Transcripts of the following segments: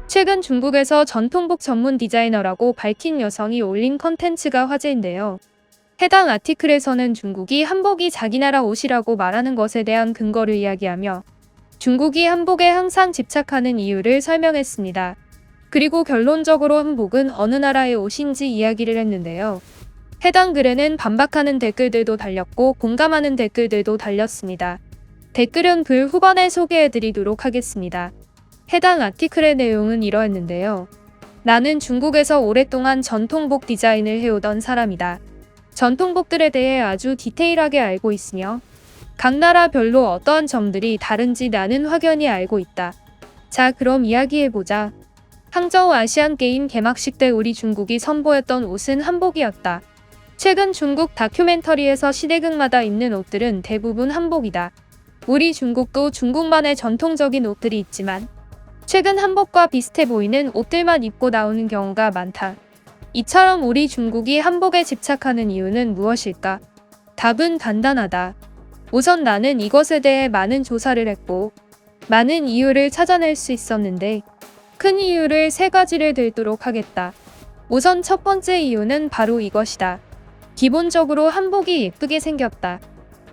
최근 중국에서 전통복 전문 디자이너라고 밝힌 여성이 올린 컨텐츠가 화제인데요. 해당 아티클에서는 중국이 한복이 자기 나라 옷이라고 말하는 것에 대한 근거를 이야기하며 중국이 한복에 항상 집착하는 이유를 설명했습니다. 그리고 결론적으로 한복은 어느 나라의 옷인지 이야기를 했는데요. 해당 글에는 반박하는 댓글들도 달렸고 공감하는 댓글들도 달렸습니다. 댓글은 글 후반에 소개해드리도록 하겠습니다. 해당 아티클의 내용은 이러했는데요. 나는 중국에서 오랫동안 전통복 디자인을 해오던 사람이다. 전통복들에 대해 아주 디테일하게 알고 있으며 각 나라별로 어떠한 점들이 다른지 나는 확연히 알고 있다. 자, 그럼 이야기해보자. 항저우 아시안게임 개막식 때 우리 중국이 선보였던 옷은 한복이었다. 최근 중국 다큐멘터리에서 시대극마다 입는 옷들은 대부분 한복이다. 우리 중국도 중국만의 전통적인 옷들이 있지만 최근 한복과 비슷해 보이는 옷들만 입고 나오는 경우가 많다. 이처럼 우리 중국이 한복에 집착하는 이유는 무엇일까? 답은 간단하다. 우선 나는 이것에 대해 많은 조사를 했고 많은 이유를 찾아낼 수 있었는데 큰 이유를 3가지를 들도록 하겠다. 우선 첫 번째 이유는 바로 이것이다. 기본적으로 한복이 예쁘게 생겼다.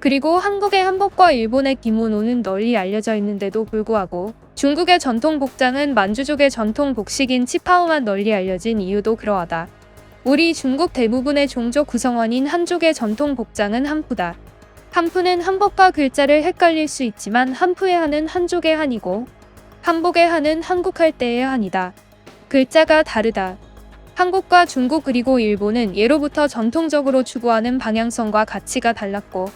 그리고 한국의 한복과 일본의 기모노는 널리 알려져 있는데도 불구하고 중국의 전통 복장은 만주족의 전통 복식인 치파오만 널리 알려진 이유도 그러하다. 우리 중국 대부분의 종족 구성원인 한족의 전통 복장은 한푸다. 한푸는 한복과 글자를 헷갈릴 수 있지만 한푸의 한은 한족의 한이고 한복의 한은 한국할 때의 한이다. 글자가 다르다. 한국과 중국 그리고 일본은 예로부터 전통적으로 추구하는 방향성과 가치가 달랐고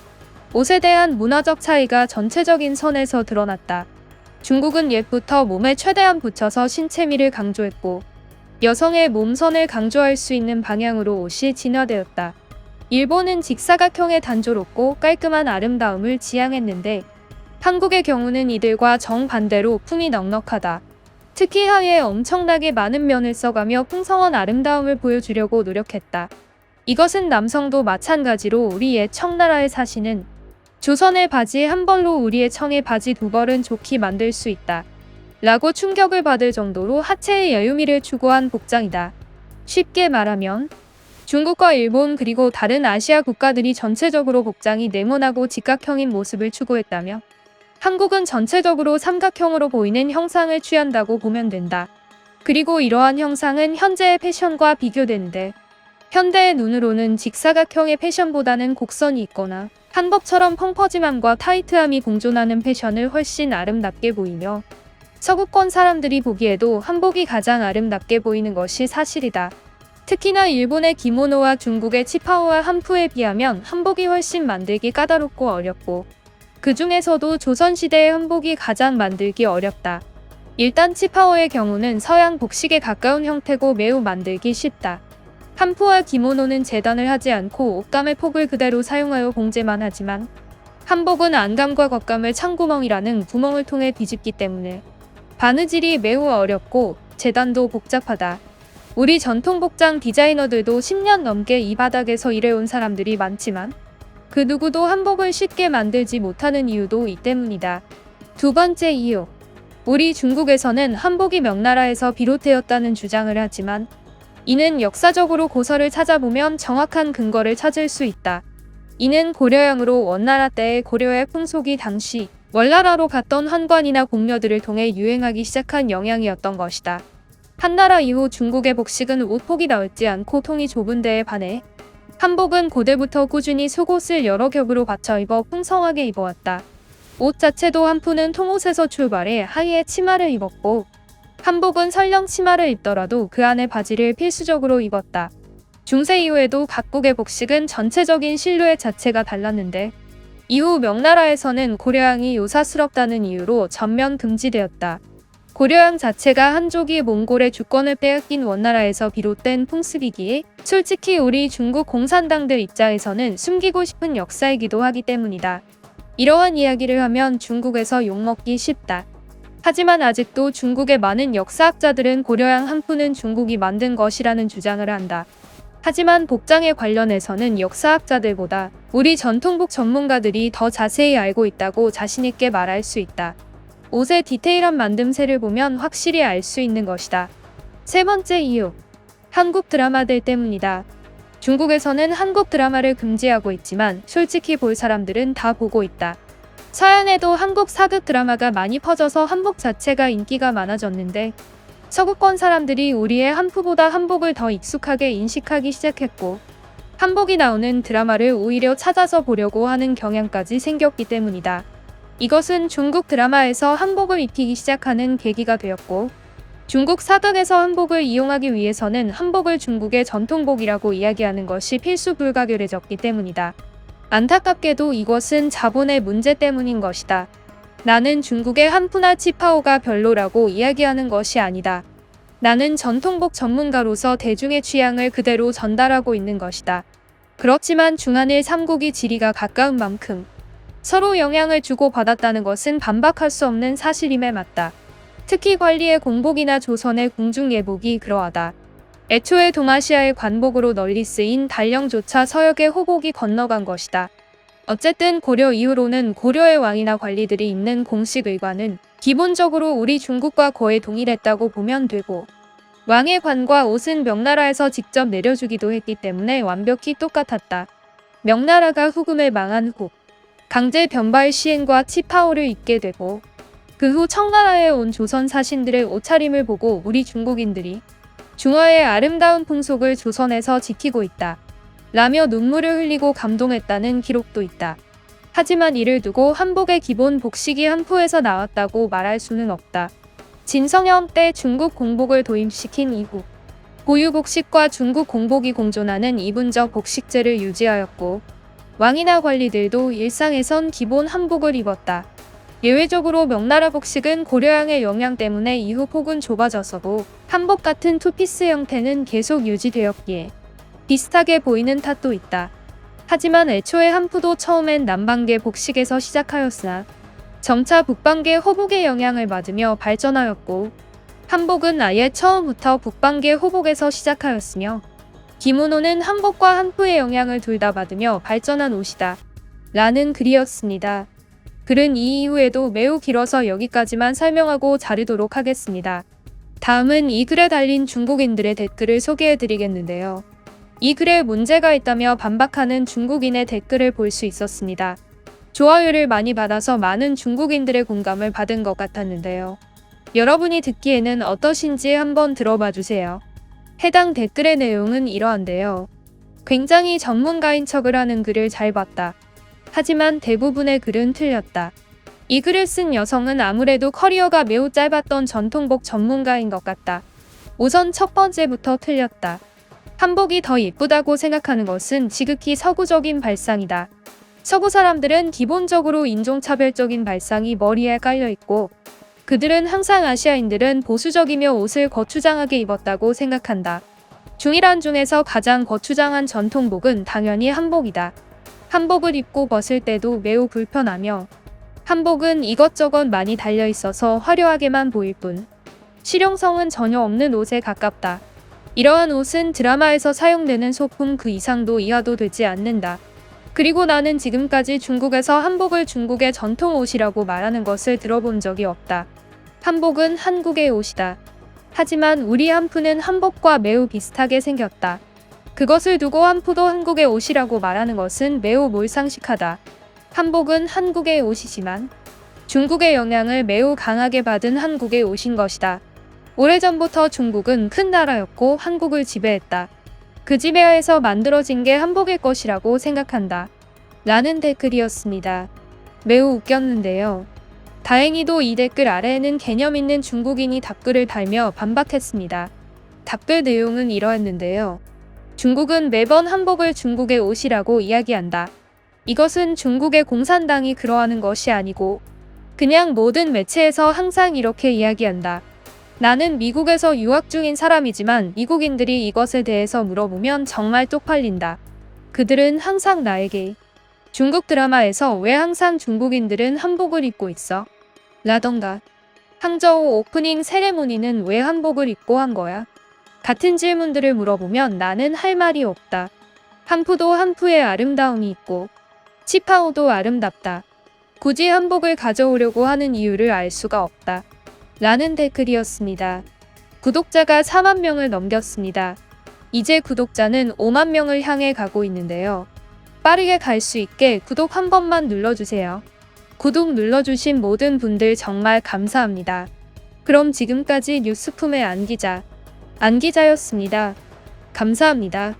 옷에 대한 문화적 차이가 전체적인 선에서 드러났다. 중국은 옛부터 몸에 최대한 붙여서 신체미를 강조했고 여성의 몸선을 강조할 수 있는 방향으로 옷이 진화되었다. 일본은 직사각형의 단조롭고 깔끔한 아름다움을 지향했는데 한국의 경우는 이들과 정반대로 품이 넉넉하다. 특히 하의에 엄청나게 많은 면을 써가며 풍성한 아름다움을 보여주려고 노력했다. 이것은 남성도 마찬가지로 우리의 청나라의 사시는 조선의 바지 한 벌로 우리의 청의 바지 2벌은 좋게 만들 수 있다. 라고 충격을 받을 정도로 하체의 여유미를 추구한 복장이다. 쉽게 말하면 중국과 일본 그리고 다른 아시아 국가들이 전체적으로 복장이 네모나고 직각형인 모습을 추구했다며 한국은 전체적으로 삼각형으로 보이는 형상을 취한다고 보면 된다. 그리고 이러한 형상은 현재의 패션과 비교되는데 현대의 눈으로는 직사각형의 패션보다는 곡선이 있거나 한복처럼 펑퍼짐함과 타이트함이 공존하는 패션을 훨씬 아름답게 보이며 서구권 사람들이 보기에도 한복이 가장 아름답게 보이는 것이 사실이다. 특히나 일본의 기모노와 중국의 치파오와 한푸에 비하면 한복이 훨씬 만들기 까다롭고 어렵고 그 중에서도 조선시대의 한복이 가장 만들기 어렵다. 일단 치파오의 경우는 서양 복식에 가까운 형태고 매우 만들기 쉽다. 한푸와 기모노는 재단을 하지 않고 옷감의 폭을 그대로 사용하여 봉제만 하지만 한복은 안감과 겉감을 창구멍이라는 구멍을 통해 뒤집기 때문에 바느질이 매우 어렵고 재단도 복잡하다. 우리 전통 복장 디자이너들도 10년 넘게 이 바닥에서 일해온 사람들이 많지만 그 누구도 한복을 쉽게 만들지 못하는 이유도 이 때문이다. 두 번째 이유. 우리 중국에서는 한복이 명나라에서 비롯되었다는 주장을 하지만 이는 역사적으로 고서를 찾아보면 정확한 근거를 찾을 수 있다. 이는 고려양으로 원나라 때의 고려의 풍속이 당시 월나라로 갔던 환관이나 공녀들을 통해 유행하기 시작한 영향이었던 것이다. 한나라 이후 중국의 복식은 옷폭이 넓지 않고 통이 좁은 데에 반해 한복은 고대부터 꾸준히 속옷을 여러 겹으로 받쳐 입어 풍성하게 입어왔다. 옷 자체도 한푸는 통옷에서 출발해 하의에 치마를 입었고 한복은 설령 치마를 입더라도 그 안에 바지를 필수적으로 입었다. 중세 이후에도 각국의 복식은 전체적인 실루엣 자체가 달랐는데 이후 명나라에서는 고려양이 요사스럽다는 이유로 전면 금지되었다. 고려양 자체가 한족이 몽골의 주권을 빼앗긴 원나라에서 비롯된 풍습이기에 솔직히 우리 중국 공산당들 입장에서는 숨기고 싶은 역사이기도 하기 때문이다. 이러한 이야기를 하면 중국에서 욕먹기 쉽다. 하지만 아직도 중국의 많은 역사학자들은 고려양 한푸는 중국이 만든 것이라는 주장을 한다. 하지만 복장에 관련해서는 역사학자들보다 우리 전통복 전문가들이 더 자세히 알고 있다고 자신있게 말할 수 있다. 옷의 디테일한 만듦새를 보면 확실히 알 수 있는 것이다. 세 번째 이유. 한국 드라마들 때문이다. 중국에서는 한국 드라마를 금지하고 있지만 솔직히 볼 사람들은 다 보고 있다. 서양에도 한국 사극 드라마가 많이 퍼져서 한복 자체가 인기가 많아졌는데 서구권 사람들이 우리의 한푸보다 한복을 더 익숙하게 인식하기 시작했고 한복이 나오는 드라마를 오히려 찾아서 보려고 하는 경향까지 생겼기 때문이다. 이것은 중국 드라마에서 한복을 입히기 시작하는 계기가 되었고 중국 사극에서 한복을 이용하기 위해서는 한복을 중국의 전통복이라고 이야기하는 것이 필수 불가결해졌기 때문이다. 안타깝게도 이것은 자본의 문제 때문인 것이다. 나는 중국의 한푸나 치파오가 별로라고 이야기하는 것이 아니다. 나는 전통복 전문가로서 대중의 취향을 그대로 전달하고 있는 것이다. 그렇지만 중한일 3국이 지리가 가까운 만큼 서로 영향을 주고받았다는 것은 반박할 수 없는 사실임에 맞다. 특히 관리의 공복이나 조선의 궁중예복이 그러하다. 애초에 동아시아의 관복으로 널리 쓰인 단령조차 서역의 호복이 건너간 것이다. 어쨌든 고려 이후로는 고려의 왕이나 관리들이 입는 공식 의관은 기본적으로 우리 중국과 거의 동일했다고 보면 되고 왕의 관과 옷은 명나라에서 직접 내려주기도 했기 때문에 완벽히 똑같았다. 명나라가 후금을 망한 후 강제 변발 시행과 치파오를 입게 되고 그 후 청나라에 온 조선 사신들의 옷차림을 보고 우리 중국인들이 중화의 아름다운 풍속을 조선에서 지키고 있다. 라며 눈물을 흘리고 감동했다는 기록도 있다. 하지만 이를 두고 한복의 기본 복식이 한푸에서 나왔다고 말할 수는 없다. 진성현 때 중국 공복을 도입시킨 이후 고유 복식과 중국 공복이 공존하는 이분적 복식제를 유지하였고 왕이나 관리들도 일상에선 기본 한복을 입었다. 예외적으로 명나라 복식은 고려양의 영향 때문에 이후 폭은 좁아졌어도 한복 같은 투피스 형태는 계속 유지되었기에 비슷하게 보이는 탓도 있다. 하지만 애초에 한푸도 처음엔 남방계 복식에서 시작하였으나 점차 북방계 호복의 영향을 받으며 발전하였고 한복은 아예 처음부터 북방계 호복에서 시작하였으며 기모노는 한복과 한푸의 영향을 둘 다 받으며 발전한 옷이다. 라는 글이었습니다. 글은 이 이후에도 매우 길어서 여기까지만 설명하고 자르도록 하겠습니다. 다음은 이 글에 달린 중국인들의 댓글을 소개해드리겠는데요. 이 글에 문제가 있다며 반박하는 중국인의 댓글을 볼 수 있었습니다. 좋아요를 많이 받아서 많은 중국인들의 공감을 받은 것 같았는데요. 여러분이 듣기에는 어떠신지 한번 들어봐 주세요. 해당 댓글의 내용은 이러한데요. 굉장히 전문가인 척을 하는 글을 잘 봤다. 하지만 대부분의 글은 틀렸다. 이 글을 쓴 여성은 아무래도 커리어가 매우 짧았던 전통복 전문가인 것 같다. 우선 첫 번째부터 틀렸다. 한복이 더 예쁘다고 생각하는 것은 지극히 서구적인 발상이다. 서구 사람들은 기본적으로 인종차별적인 발상이 머리에 깔려있고 그들은 항상 아시아인들은 보수적이며 옷을 거추장하게 입었다고 생각한다. 중일한 중에서 가장 거추장한 전통복은 당연히 한복이다. 한복을 입고 벗을 때도 매우 불편하며 한복은 이것저것 많이 달려있어서 화려하게만 보일 뿐 실용성은 전혀 없는 옷에 가깝다. 이러한 옷은 드라마에서 사용되는 소품 그 이상도 이하도 되지 않는다. 그리고 나는 지금까지 중국에서 한복을 중국의 전통 옷이라고 말하는 것을 들어본 적이 없다. 한복은 한국의 옷이다. 하지만 우리 한푸는 한복과 매우 비슷하게 생겼다. 그것을 두고 한푸도 한국의 옷이라고 말하는 것은 매우 몰상식하다. 한복은 한국의 옷이지만 중국의 영향을 매우 강하게 받은 한국의 옷인 것이다. 오래전부터 중국은 큰 나라였고 한국을 지배했다. 그 지배하에서 만들어진 게 한복일 것이라고 생각한다. 라는 댓글이었습니다. 매우 웃겼는데요. 다행히도 이 댓글 아래에는 개념 있는 중국인이 답글을 달며 반박했습니다. 답글 내용은 이러했는데요. 중국은 매번 한복을 중국의 옷이라고 이야기한다. 이것은 중국의 공산당이 그러하는 것이 아니고 그냥 모든 매체에서 항상 이렇게 이야기한다. 나는 미국에서 유학 중인 사람이지만 미국인들이 이것에 대해서 물어보면 정말 쪽팔린다. 그들은 항상 나에게 중국 드라마에서 왜 항상 중국인들은 한복을 입고 있어? 라던가 항저우 오프닝 세레모니는 왜 한복을 입고 한 거야? 같은 질문들을 물어보면 나는 할 말이 없다. 한푸도 한푸의 아름다움이 있고 치파오도 아름답다. 굳이 한복을 가져오려고 하는 이유를 알 수가 없다. 라는 댓글이었습니다. 구독자가 4만 명을 넘겼습니다. 이제 구독자는 5만 명을 향해 가고 있는데요. 빠르게 갈 수 있게 구독 한 번만 눌러주세요. 구독 눌러주신 모든 분들 정말 감사합니다. 그럼 지금까지 뉴스품의 안기자였습니다. 감사합니다.